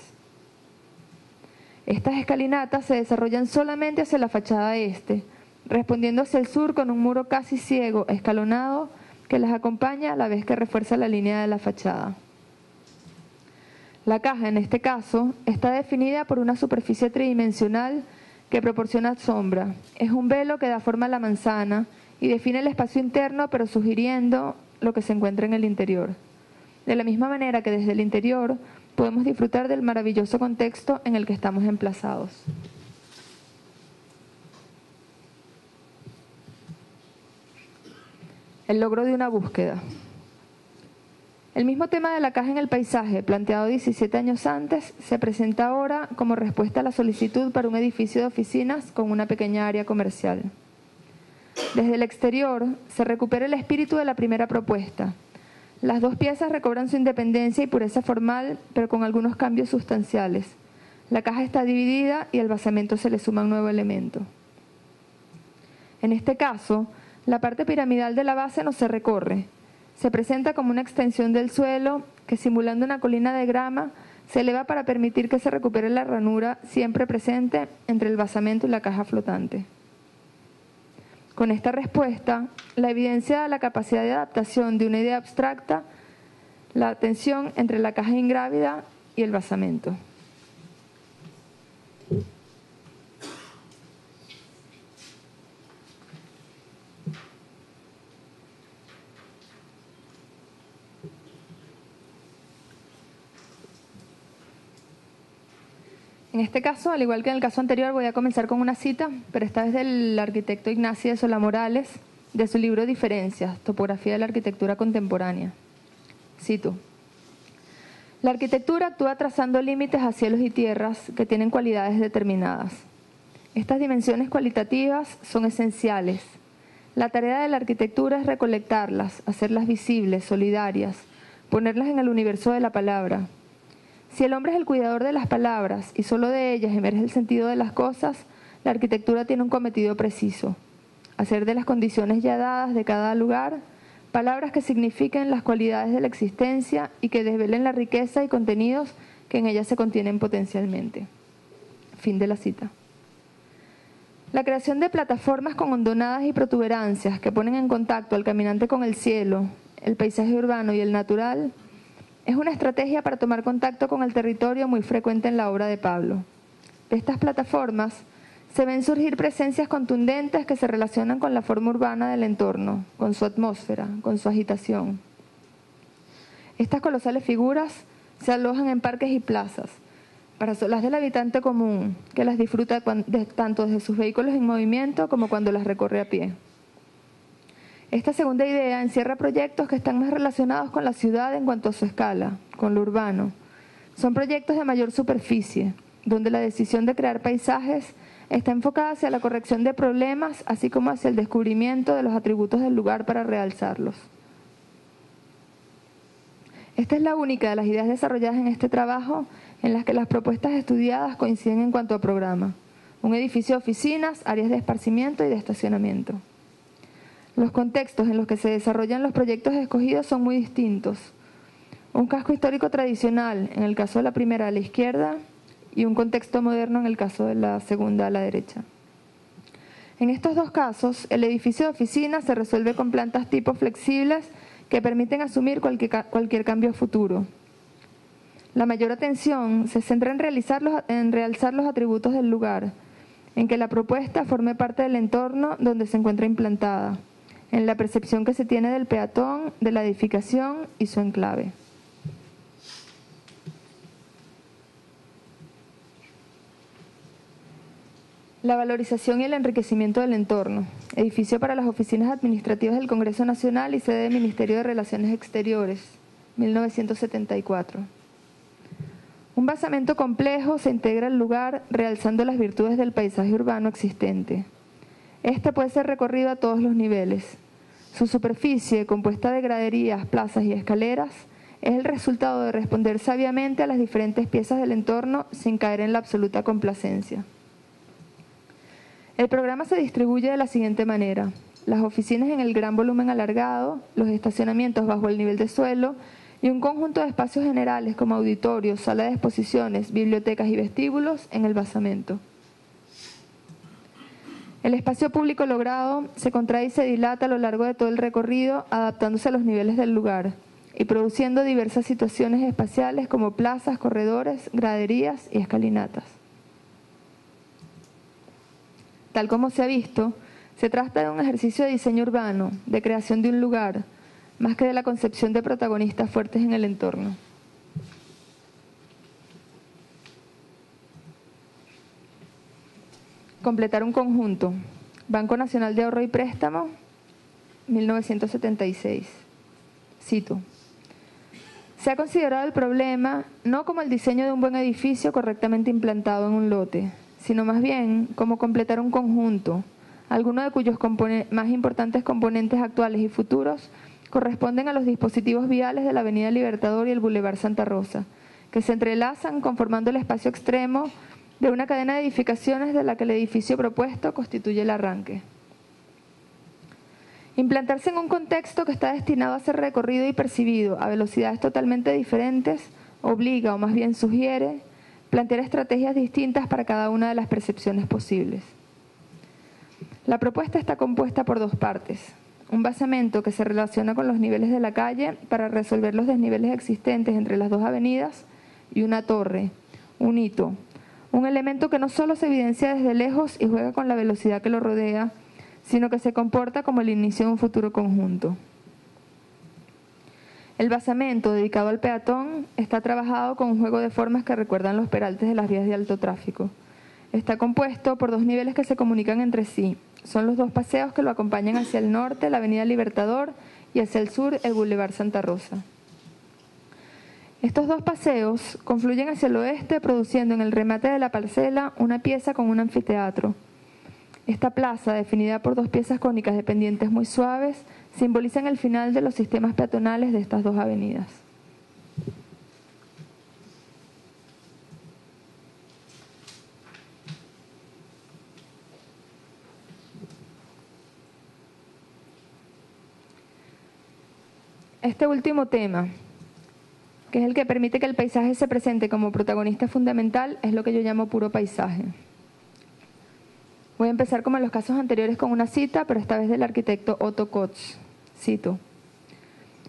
Estas escalinatas se desarrollan solamente hacia la fachada este, respondiendo hacia el sur con un muro casi ciego, escalonado, que las acompaña a la vez que refuerza la línea de la fachada. La caja, en este caso, está definida por una superficie tridimensional que proporciona sombra. Es un velo que da forma a la manzana y define el espacio interno, pero sugiriendo lo que se encuentra en el interior. De la misma manera que desde el interior podemos disfrutar del maravilloso contexto en el que estamos emplazados. El logro de una búsqueda. El mismo tema de la caja en el paisaje, planteado 17 años antes, se presenta ahora como respuesta a la solicitud para un edificio de oficinas con una pequeña área comercial. Desde el exterior se recupera el espíritu de la primera propuesta. Las dos piezas recobran su independencia y pureza formal, pero con algunos cambios sustanciales. La caja está dividida y al basamento se le suma un nuevo elemento. En este caso, la parte piramidal de la base no se recorre. Se presenta como una extensión del suelo que, simulando una colina de grama, se eleva para permitir que se recupere la ranura siempre presente entre el basamento y la caja flotante. Con esta respuesta, la evidencia da la capacidad de adaptación de una idea abstracta, la tensión entre la caja ingrávida y el basamento. En este caso, al igual que en el caso anterior, voy a comenzar con una cita, pero esta vez del arquitecto Ignacio de Solá Morales, de su libro Diferencias, Topografía de la Arquitectura Contemporánea. Cito: la arquitectura actúa trazando límites a cielos y tierras que tienen cualidades determinadas. Estas dimensiones cualitativas son esenciales. La tarea de la arquitectura es recolectarlas, hacerlas visibles, solidarias, ponerlas en el universo de la palabra. Si el hombre es el cuidador de las palabras y solo de ellas emerge el sentido de las cosas, la arquitectura tiene un cometido preciso: hacer de las condiciones ya dadas de cada lugar palabras que signifiquen las cualidades de la existencia y que desvelen la riqueza y contenidos que en ellas se contienen potencialmente. Fin de la cita. La creación de plataformas con hondonadas y protuberancias que ponen en contacto al caminante con el cielo, el paisaje urbano y el natural es una estrategia para tomar contacto con el territorio muy frecuente en la obra de Pablo. De estas plataformas se ven surgir presencias contundentes que se relacionan con la forma urbana del entorno, con su atmósfera, con su agitación. Estas colosales figuras se alojan en parques y plazas, para solas del habitante común, que las disfruta tanto desde sus vehículos en movimiento como cuando las recorre a pie. Esta segunda idea encierra proyectos que están más relacionados con la ciudad en cuanto a su escala, con lo urbano. Son proyectos de mayor superficie, donde la decisión de crear paisajes está enfocada hacia la corrección de problemas, así como hacia el descubrimiento de los atributos del lugar para realzarlos. Esta es la única de las ideas desarrolladas en este trabajo en las que las propuestas estudiadas coinciden en cuanto a programa: un edificio de oficinas, áreas de esparcimiento y de estacionamiento. Los contextos en los que se desarrollan los proyectos escogidos son muy distintos. Un casco histórico tradicional, en el caso de la primera a la izquierda, y un contexto moderno en el caso de la segunda a la derecha. En estos dos casos, el edificio de oficina se resuelve con plantas tipo flexibles que permiten asumir cualquier cambio futuro. La mayor atención se centra en realzar los atributos del lugar, en que la propuesta forme parte del entorno donde se encuentra implantada, en la percepción que se tiene del peatón, de la edificación y su enclave. La valorización y el enriquecimiento del entorno. Edificio para las oficinas administrativas del Congreso Nacional y sede del Ministerio de Relaciones Exteriores, 1974. Un basamento complejo se integra al lugar realzando las virtudes del paisaje urbano existente. Este puede ser recorrido a todos los niveles. Su superficie, compuesta de graderías, plazas y escaleras, es el resultado de responder sabiamente a las diferentes piezas del entorno sin caer en la absoluta complacencia. El programa se distribuye de la siguiente manera: las oficinas en el gran volumen alargado, los estacionamientos bajo el nivel de suelo y un conjunto de espacios generales como auditorios, sala de exposiciones, bibliotecas y vestíbulos en el basamento. El espacio público logrado se contrae y se dilata a lo largo de todo el recorrido, adaptándose a los niveles del lugar y produciendo diversas situaciones espaciales como plazas, corredores, graderías y escalinatas. Tal como se ha visto, se trata de un ejercicio de diseño urbano, de creación de un lugar, más que de la concepción de protagonistas fuertes en el entorno. Completar un conjunto. Banco Nacional de Ahorro y Préstamo, 1976. Cito: se ha considerado el problema no como el diseño de un buen edificio correctamente implantado en un lote, sino más bien como completar un conjunto, algunos de cuyos más importantes componentes actuales y futuros corresponden a los dispositivos viales de la Avenida Libertador y el Boulevard Santa Rosa, que se entrelazan conformando el espacio extremo de una cadena de edificaciones de la que el edificio propuesto constituye el arranque. Implantarse en un contexto que está destinado a ser recorrido y percibido a velocidades totalmente diferentes obliga, o más bien sugiere, plantear estrategias distintas para cada una de las percepciones posibles. La propuesta está compuesta por dos partes. Un basamento que se relaciona con los niveles de la calle para resolver los desniveles existentes entre las dos avenidas, y una torre, un hito, un elemento que no solo se evidencia desde lejos y juega con la velocidad que lo rodea, sino que se comporta como el inicio de un futuro conjunto. El basamento, dedicado al peatón, está trabajado con un juego de formas que recuerdan los peraltes de las vías de alto tráfico. Está compuesto por dos niveles que se comunican entre sí. Son los dos paseos que lo acompañan hacia el norte, la Avenida Libertador, y hacia el sur, el Boulevard Santa Rosa. Estos dos paseos confluyen hacia el oeste, produciendo en el remate de la parcela una pieza con un anfiteatro. Esta plaza, definida por dos piezas cónicas de pendientes muy suaves, simboliza el final de los sistemas peatonales de estas dos avenidas. Este último tema, que es el que permite que el paisaje se presente como protagonista fundamental, es lo que yo llamo puro paisaje. Voy a empezar como en los casos anteriores con una cita, pero esta vez del arquitecto Otto Kotz. Cito: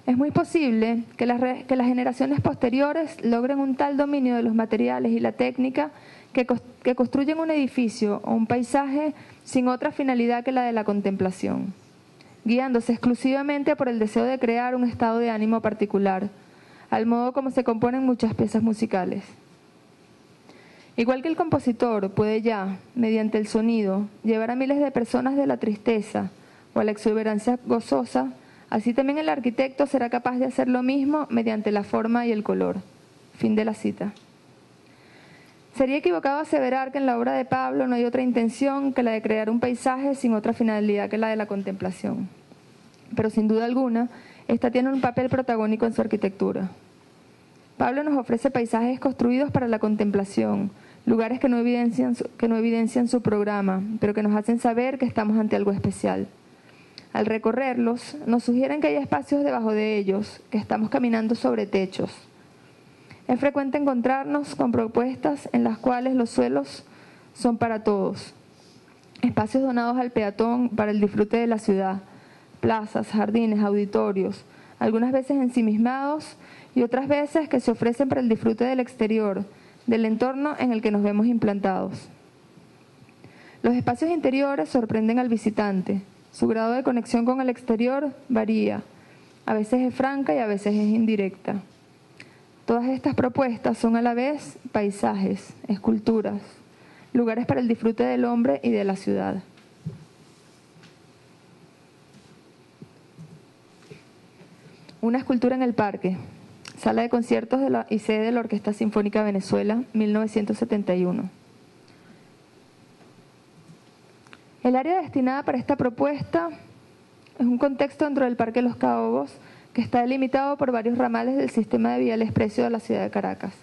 es muy posible que las generaciones posteriores logren un tal dominio de los materiales y la técnica que construyen un edificio o un paisaje sin otra finalidad que la de la contemplación, guiándose exclusivamente por el deseo de crear un estado de ánimo particular, al modo como se componen muchas piezas musicales. Igual que el compositor puede ya, mediante el sonido, llevar a miles de personas de la tristeza o a la exuberancia gozosa, así también el arquitecto será capaz de hacer lo mismo mediante la forma y el color. Fin de la cita. Sería equivocado aseverar que en la obra de Pablo no hay otra intención que la de crear un paisaje sin otra finalidad que la de la contemplación. Pero sin duda alguna, esta tiene un papel protagónico en su arquitectura. Pablo nos ofrece paisajes construidos para la contemplación, lugares que no evidencian su programa, pero que nos hacen saber que estamos ante algo especial. Al recorrerlos, nos sugieren que hay espacios debajo de ellos, que estamos caminando sobre techos. Es frecuente encontrarnos con propuestas en las cuales los suelos son para todos. Espacios donados al peatón para el disfrute de la ciudad, plazas, jardines, auditorios, algunas veces ensimismados y otras veces que se ofrecen para el disfrute del exterior, del entorno en el que nos vemos implantados. Los espacios interiores sorprenden al visitante. Su grado de conexión con el exterior varía. A veces es franca y a veces es indirecta. Todas estas propuestas son a la vez paisajes, esculturas, lugares para el disfrute del hombre y de la ciudad. Una escultura en el parque. Sala de conciertos y sede de la Orquesta Sinfónica Venezuela, 1971. El área destinada para esta propuesta es un contexto dentro del Parque Los Caobos, que está delimitado por varios ramales del sistema de viales precio de la ciudad de Caracas.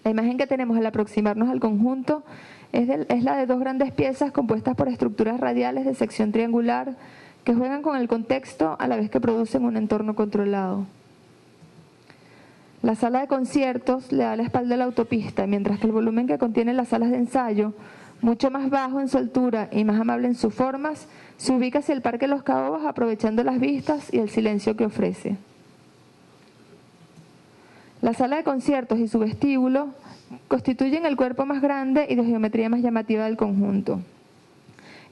La imagen que tenemos al aproximarnos al conjunto es la de dos grandes piezas compuestas por estructuras radiales de sección triangular que juegan con el contexto a la vez que producen un entorno controlado. La sala de conciertos le da la espalda a la autopista, mientras que el volumen que contiene las salas de ensayo, mucho más bajo en su altura y más amable en sus formas, se ubica hacia el Parque Los Caobos, aprovechando las vistas y el silencio que ofrece. La sala de conciertos y su vestíbulo constituyen el cuerpo más grande y de geometría más llamativa del conjunto.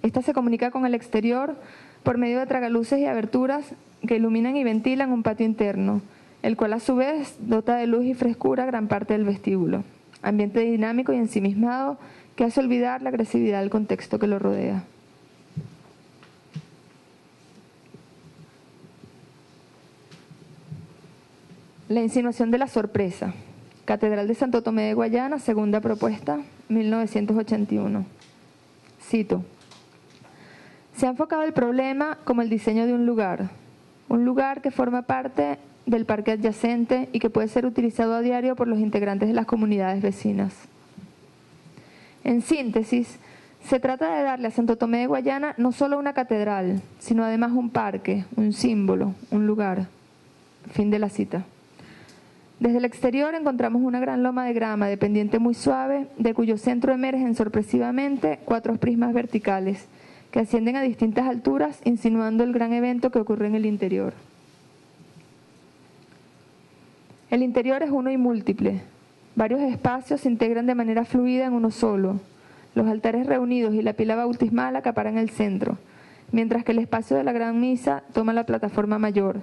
Esta se comunica con el exterior por medio de tragaluces y aberturas que iluminan y ventilan un patio interno, el cual a su vez dota de luz y frescura gran parte del vestíbulo. Ambiente dinámico y ensimismado que hace olvidar la agresividad del contexto que lo rodea. La insinuación de la sorpresa. Catedral de Santo Tomé de Guayana, segunda propuesta, 1981. Cito: se ha enfocado el problema como el diseño de un lugar que forma parte del parque adyacente y que puede ser utilizado a diario por los integrantes de las comunidades vecinas. En síntesis, se trata de darle a Santo Tomé de Guayana no solo una catedral, sino además un parque, un símbolo, un lugar. Fin de la cita. Desde el exterior encontramos una gran loma de grama de pendiente muy suave, de cuyo centro emergen sorpresivamente 4 prismas verticales, que ascienden a distintas alturas, insinuando el gran evento que ocurre en el interior. El interior es uno y múltiple. Varios espacios se integran de manera fluida en uno solo. Los altares reunidos y la pila bautismal acaparan el centro, mientras que el espacio de la gran misa toma la plataforma mayor,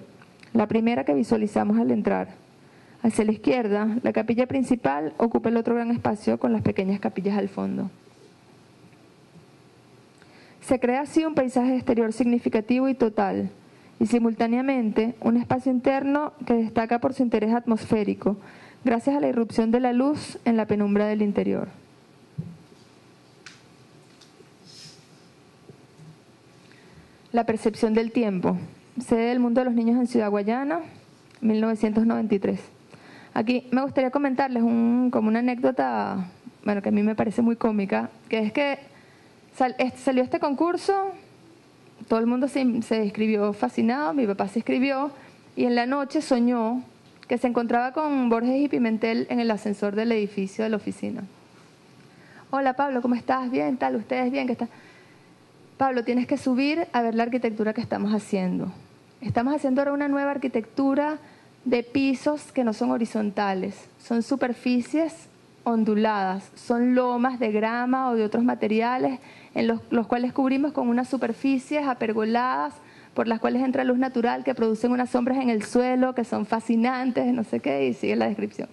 la primera que visualizamos al entrar. Hacia la izquierda, la capilla principal ocupa el otro gran espacio con las pequeñas capillas al fondo. Se crea así un paisaje exterior significativo y total, y simultáneamente un espacio interno que destaca por su interés atmosférico, gracias a la irrupción de la luz en la penumbra del interior. La percepción del tiempo. Sede del Mundo de los Niños en Ciudad Guayana, 1993. Aquí me gustaría comentarles como una anécdota, bueno, que a mí me parece muy cómica, que es que salió este concurso, todo el mundo se inscribió fascinado, mi papá se inscribió, y en la noche soñó que se encontraba con Borges y Pimentel en el ascensor del edificio de la oficina. Hola Pablo, ¿cómo estás? Bien, tal, ustedes bien, ¿qué tal? Pablo, tienes que subir a ver la arquitectura que estamos haciendo. Estamos haciendo ahora una nueva arquitectura de pisos que no son horizontales, son superficies onduladas, son lomas de grama o de otros materiales en los cuales cubrimos con unas superficies apergoladas por las cuales entra luz natural que producen unas sombras en el suelo que son fascinantes, no sé qué, y sigue la descripción.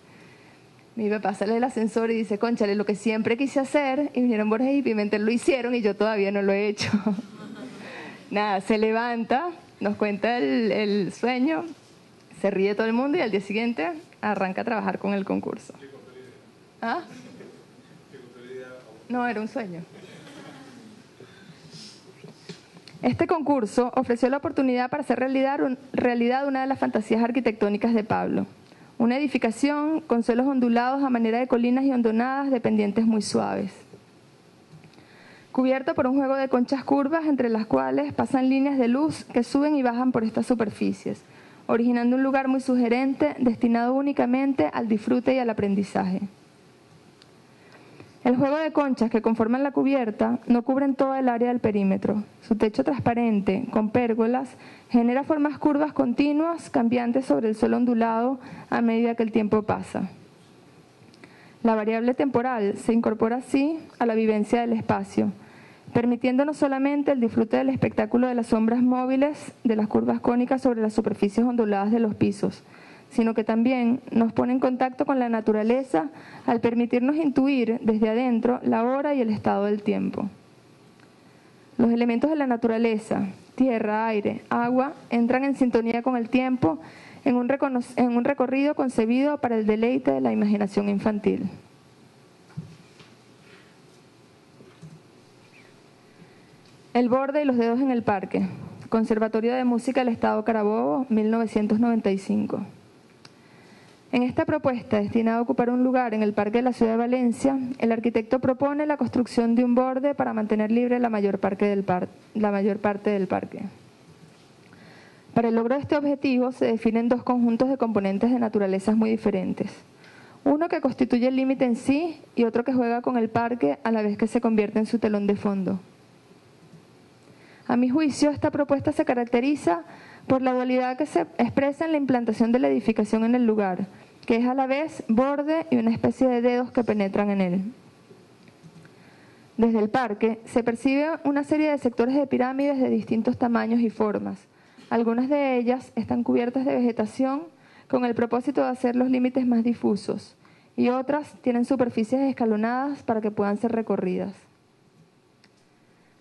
Mi papá sale del ascensor y dice, cónchale, lo que siempre quise hacer, y vinieron Borges y Pimentel, lo hicieron y yo todavía no lo he hecho. Nada, se levanta, nos cuenta el sueño, se ríe todo el mundo y al día siguiente arranca a trabajar con el concurso. ¿Ah? No, era un sueño. Este concurso ofreció la oportunidad para hacer realidad una de las fantasías arquitectónicas de Pablo. Una edificación con suelos ondulados a manera de colinas y hondonadas de pendientes muy suaves. Cubierto por un juego de conchas curvas entre las cuales pasan líneas de luz que suben y bajan por estas superficies, originando un lugar muy sugerente destinado únicamente al disfrute y al aprendizaje. El juego de conchas que conforman la cubierta no cubren toda el área del perímetro. Su techo transparente, con pérgolas, genera formas curvas continuas, cambiantes sobre el suelo ondulado a medida que el tiempo pasa. La variable temporal se incorpora así a la vivencia del espacio, permitiendo no solamente el disfrute del espectáculo de las sombras móviles de las curvas cónicas sobre las superficies onduladas de los pisos, sino que también nos pone en contacto con la naturaleza al permitirnos intuir desde adentro la hora y el estado del tiempo. Los elementos de la naturaleza, tierra, aire, agua, entran en sintonía con el tiempo en un recorrido concebido para el deleite de la imaginación infantil. El borde y los dedos en el parque. Conservatorio de Música del Estado Carabobo, 1995. En esta propuesta, destinada a ocupar un lugar en el Parque de la Ciudad de Valencia, el arquitecto propone la construcción de un borde para mantener libre la mayor parte del parque. Para el logro de este objetivo se definen 2 conjuntos de componentes de naturalezas muy diferentes. Uno que constituye el límite en sí y otro que juega con el parque a la vez que se convierte en su telón de fondo. A mi juicio, esta propuesta se caracteriza por la dualidad que se expresa en la implantación de la edificación en el lugar, que es a la vez borde y una especie de dedos que penetran en él. Desde el parque se percibe una serie de sectores de pirámides de distintos tamaños y formas. Algunas de ellas están cubiertas de vegetación con el propósito de hacer los límites más difusos, y otras tienen superficies escalonadas para que puedan ser recorridas.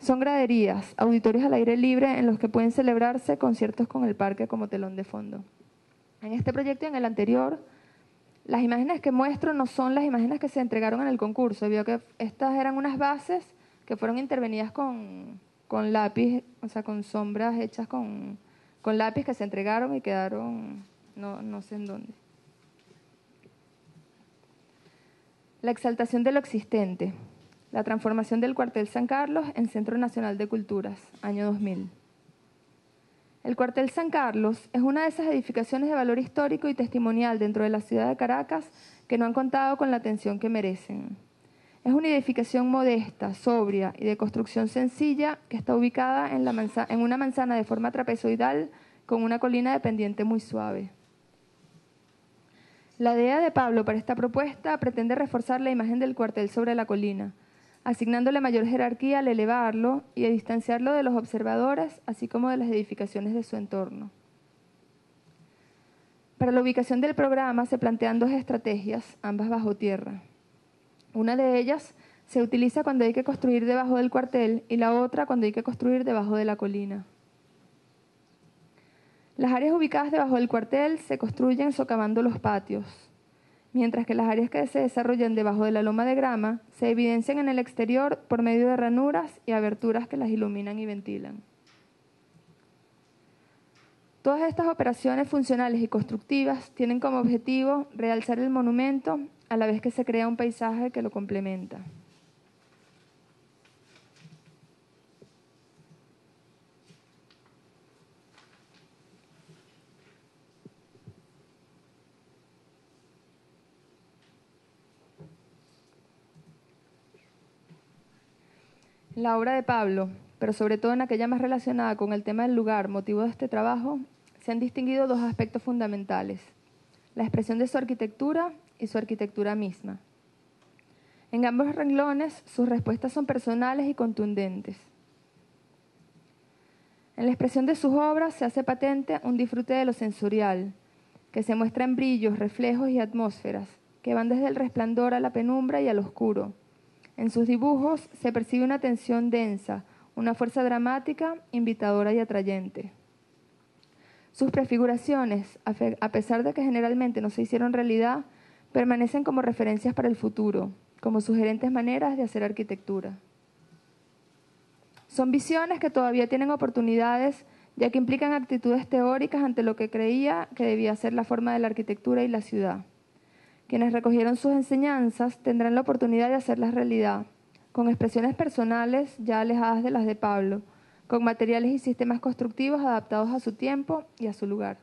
Son graderías, auditorios al aire libre en los que pueden celebrarse conciertos con el parque como telón de fondo. En este proyecto y en el anterior, las imágenes que muestro no son las imágenes que se entregaron en el concurso. Vio que estas eran unas bases que fueron intervenidas con lápiz, o sea, con sombras hechas con lápiz que se entregaron y quedaron no sé en dónde. La exaltación de lo existente. La transformación del cuartel San Carlos en Centro Nacional de Culturas, año 2000. El cuartel San Carlos es una de esas edificaciones de valor histórico y testimonial dentro de la ciudad de Caracas que no han contado con la atención que merecen. Es una edificación modesta, sobria y de construcción sencilla que está ubicada en una manzana de forma trapezoidal con una colina de pendiente muy suave. La idea de Pablo para esta propuesta pretende reforzar la imagen del cuartel sobre la colina, asignándole mayor jerarquía al elevarlo y a distanciarlo de los observadores, así como de las edificaciones de su entorno. Para la ubicación del programa se plantean dos estrategias, ambas bajo tierra. Una de ellas se utiliza cuando hay que construir debajo del cuartel y la otra cuando hay que construir debajo de la colina. Las áreas ubicadas debajo del cuartel se construyen socavando los patios, mientras que las áreas que se desarrollan debajo de la loma de grama se evidencian en el exterior por medio de ranuras y aberturas que las iluminan y ventilan. Todas estas operaciones funcionales y constructivas tienen como objetivo realzar el monumento a la vez que se crea un paisaje que lo complementa. La obra de Pablo, pero sobre todo en aquella más relacionada con el tema del lugar, motivo de este trabajo, se han distinguido dos aspectos fundamentales: la expresión de su arquitectura y su arquitectura misma. En ambos renglones, sus respuestas son personales y contundentes. En la expresión de sus obras se hace patente un disfrute de lo sensorial, que se muestra en brillos, reflejos y atmósferas, que van desde el resplandor a la penumbra y al oscuro. En sus dibujos se percibe una tensión densa, una fuerza dramática, invitadora y atrayente. Sus prefiguraciones, a pesar de que generalmente no se hicieron realidad, permanecen como referencias para el futuro, como sugerentes maneras de hacer arquitectura. Son visiones que todavía tienen oportunidades, ya que implican actitudes teóricas ante lo que creía que debía ser la forma de la arquitectura y la ciudad. Quienes recogieron sus enseñanzas tendrán la oportunidad de hacerlas realidad, con expresiones personales ya alejadas de las de Pablo, con materiales y sistemas constructivos adaptados a su tiempo y a su lugar.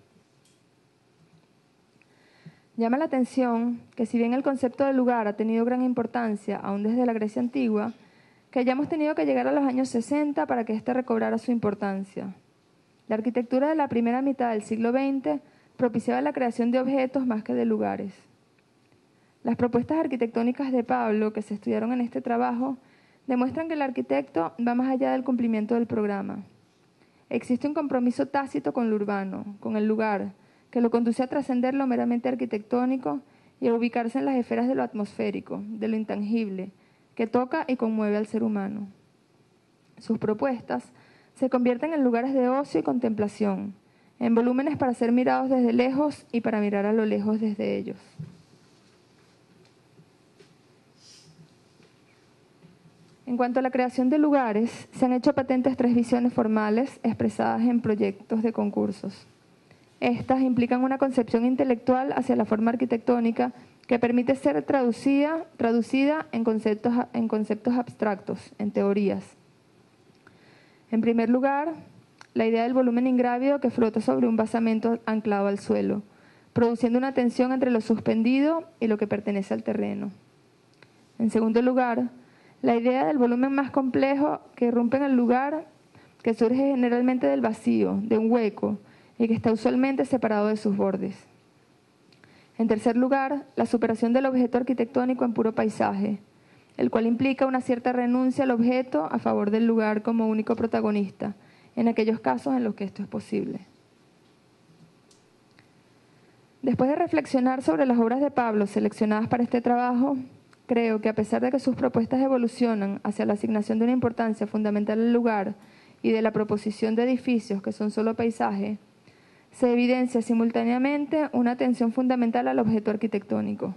Llama la atención que si bien el concepto de lugar ha tenido gran importancia aún desde la Grecia antigua, que hayamos tenido que llegar a los años 60 para que éste recobrara su importancia. La arquitectura de la primera mitad del siglo XX propiciaba la creación de objetos más que de lugares. Las propuestas arquitectónicas de Pablo que se estudiaron en este trabajo demuestran que el arquitecto va más allá del cumplimiento del programa. Existe un compromiso tácito con lo urbano, con el lugar, que lo conduce a trascender lo meramente arquitectónico y a ubicarse en las esferas de lo atmosférico, de lo intangible, que toca y conmueve al ser humano. Sus propuestas se convierten en lugares de ocio y contemplación, en volúmenes para ser mirados desde lejos y para mirar a lo lejos desde ellos. En cuanto a la creación de lugares, se han hecho patentes 3 visiones formales expresadas en proyectos de concursos. Estas implican una concepción intelectual hacia la forma arquitectónica que permite ser traducida en conceptos abstractos, en teorías. En primer lugar, la idea del volumen ingrávido que flota sobre un basamento anclado al suelo, produciendo una tensión entre lo suspendido y lo que pertenece al terreno. En segundo lugar, la idea del volumen más complejo que irrumpe en el lugar, que surge generalmente del vacío, de un hueco, y que está usualmente separado de sus bordes. En tercer lugar, la superación del objeto arquitectónico en puro paisaje, el cual implica una cierta renuncia al objeto a favor del lugar como único protagonista, en aquellos casos en los que esto es posible. Después de reflexionar sobre las obras de Pablo seleccionadas para este trabajo, creo que a pesar de que sus propuestas evolucionan hacia la asignación de una importancia fundamental al lugar y de la proposición de edificios que son solo paisaje, se evidencia simultáneamente una atención fundamental al objeto arquitectónico.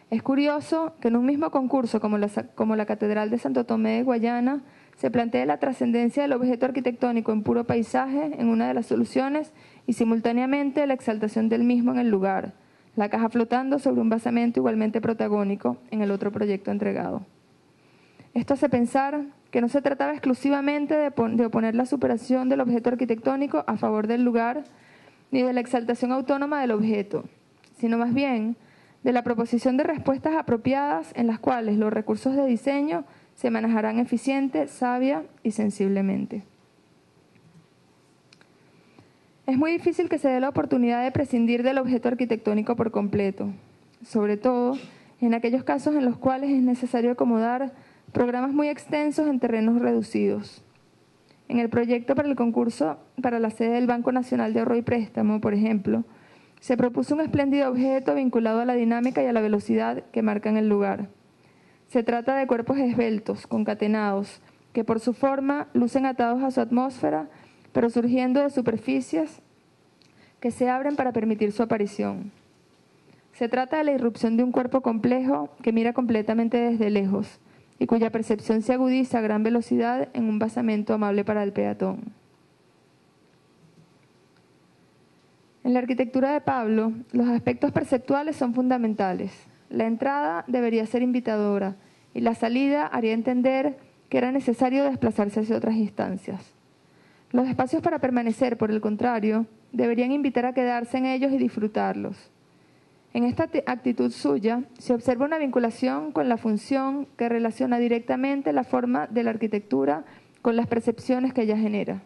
Es curioso que en un mismo concurso como la Catedral de Santo Tomé de Guayana se plantea la trascendencia del objeto arquitectónico en puro paisaje en una de las soluciones y simultáneamente la exaltación del mismo en el lugar, la caja flotando sobre un basamento igualmente protagónico en el otro proyecto entregado. Esto hace pensar que no se trataba exclusivamente de oponer la superación del objeto arquitectónico a favor del lugar ni de la exaltación autónoma del objeto, sino más bien de la proposición de respuestas apropiadas en las cuales los recursos de diseño se manejarán eficiente, sabia y sensiblemente. Es muy difícil que se dé la oportunidad de prescindir del objeto arquitectónico por completo, sobre todo en aquellos casos en los cuales es necesario acomodar programas muy extensos en terrenos reducidos. En el proyecto para el concurso para la sede del Banco Nacional de Ahorro y Préstamo, por ejemplo, se propuso un espléndido objeto vinculado a la dinámica y a la velocidad que marcan el lugar. Se trata de cuerpos esbeltos, concatenados, que por su forma lucen atados a su atmósfera, pero surgiendo de superficies que se abren para permitir su aparición. Se trata de la irrupción de un cuerpo complejo que mira completamente desde lejos y cuya percepción se agudiza a gran velocidad en un basamento amable para el peatón. En la arquitectura de Pablo, los aspectos perceptuales son fundamentales. La entrada debería ser invitadora y la salida haría entender que era necesario desplazarse hacia otras instancias. Los espacios para permanecer, por el contrario, deberían invitar a quedarse en ellos y disfrutarlos. En esta actitud suya se observa una vinculación con la función que relaciona directamente la forma de la arquitectura con las percepciones que ella genera.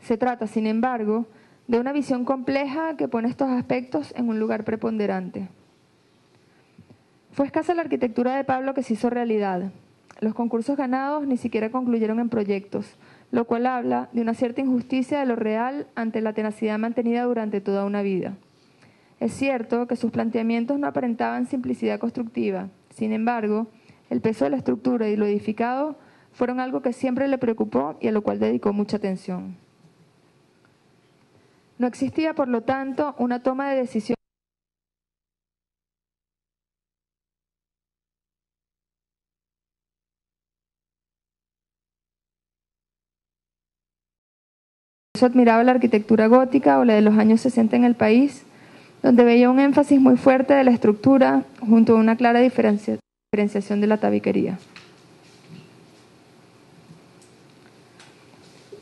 Se trata, sin embargo, de una visión compleja que pone estos aspectos en un lugar preponderante. Fue escasa la arquitectura de Pablo que se hizo realidad. Los concursos ganados ni siquiera concluyeron en proyectos, lo cual habla de una cierta injusticia de lo real ante la tenacidad mantenida durante toda una vida. Es cierto que sus planteamientos no aparentaban simplicidad constructiva. Sin embargo, el peso de la estructura y lo edificado fueron algo que siempre le preocupó y a lo cual dedicó mucha atención. No existía, por lo tanto, una toma de decisión admiraba la arquitectura gótica o la de los años 60 en el país, donde veía un énfasis muy fuerte de la estructura junto a una clara diferenciación de la tabiquería.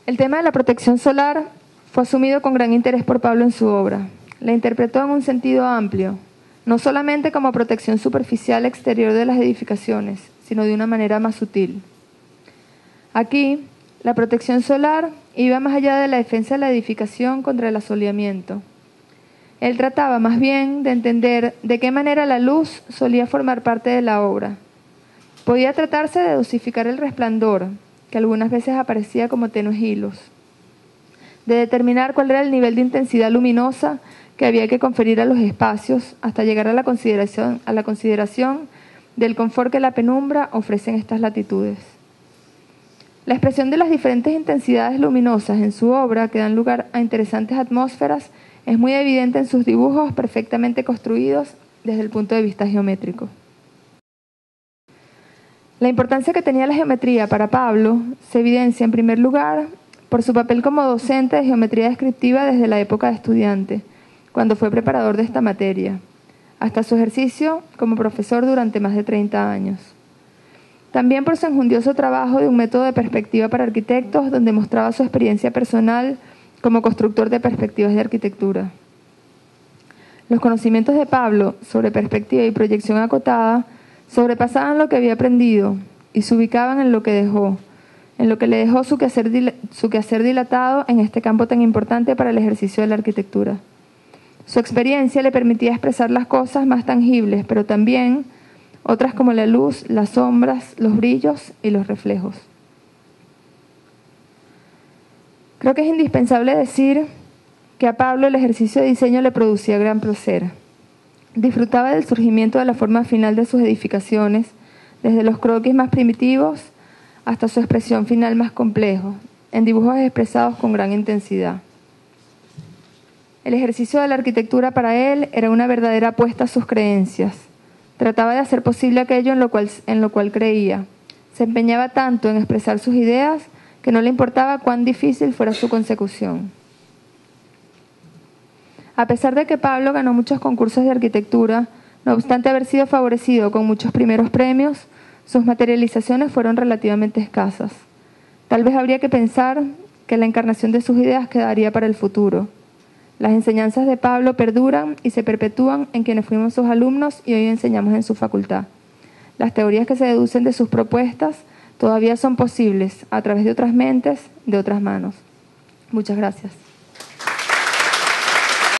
El tema de la protección solar fue asumido con gran interés por Pablo en su obra. La interpretó en un sentido amplio, no solamente como protección superficial exterior de las edificaciones, sino de una manera más sutil. Aquí, la protección solar iba más allá de la defensa de la edificación contra el asoleamiento. Él trataba más bien de entender de qué manera la luz solía formar parte de la obra. Podía tratarse de dosificar el resplandor, que algunas veces aparecía como tenues hilos, de determinar cuál era el nivel de intensidad luminosa que había que conferir a los espacios hasta llegar a la consideración del confort que la penumbra ofrece en estas latitudes. La expresión de las diferentes intensidades luminosas en su obra, que dan lugar a interesantes atmósferas, es muy evidente en sus dibujos perfectamente construidos desde el punto de vista geométrico. La importancia que tenía la geometría para Pablo se evidencia en primer lugar por su papel como docente de geometría descriptiva desde la época de estudiante, cuando fue preparador de esta materia, hasta su ejercicio como profesor durante más de 30 años. También por su enjundioso trabajo de un método de perspectiva para arquitectos, donde mostraba su experiencia personal como constructor de perspectivas de arquitectura. Los conocimientos de Pablo sobre perspectiva y proyección acotada sobrepasaban lo que había aprendido y se ubicaban en lo que le dejó su quehacer dilatado en este campo tan importante para el ejercicio de la arquitectura. Su experiencia le permitía expresar las cosas más tangibles, pero también otras como la luz, las sombras, los brillos y los reflejos. Creo que es indispensable decir que a Pablo el ejercicio de diseño le producía gran placer. Disfrutaba del surgimiento de la forma final de sus edificaciones, desde los croquis más primitivos hasta su expresión final más complejo, en dibujos expresados con gran intensidad. El ejercicio de la arquitectura para él era una verdadera apuesta a sus creencias. Trataba de hacer posible aquello en lo cual creía, Se empeñaba tanto en expresar sus ideas que no le importaba cuán difícil fuera su consecución. A pesar de que Pablo ganó muchos concursos de arquitectura, no obstante haber sido favorecido con muchos primeros premios, sus materializaciones fueron relativamente escasas. Tal vez habría que pensar que la encarnación de sus ideas quedaría para el futuro. Las enseñanzas de Pablo perduran y se perpetúan en quienes fuimos sus alumnos y hoy enseñamos en su facultad. Las teorías que se deducen de sus propuestas todavía son posibles a través de otras mentes, de otras manos. Muchas gracias.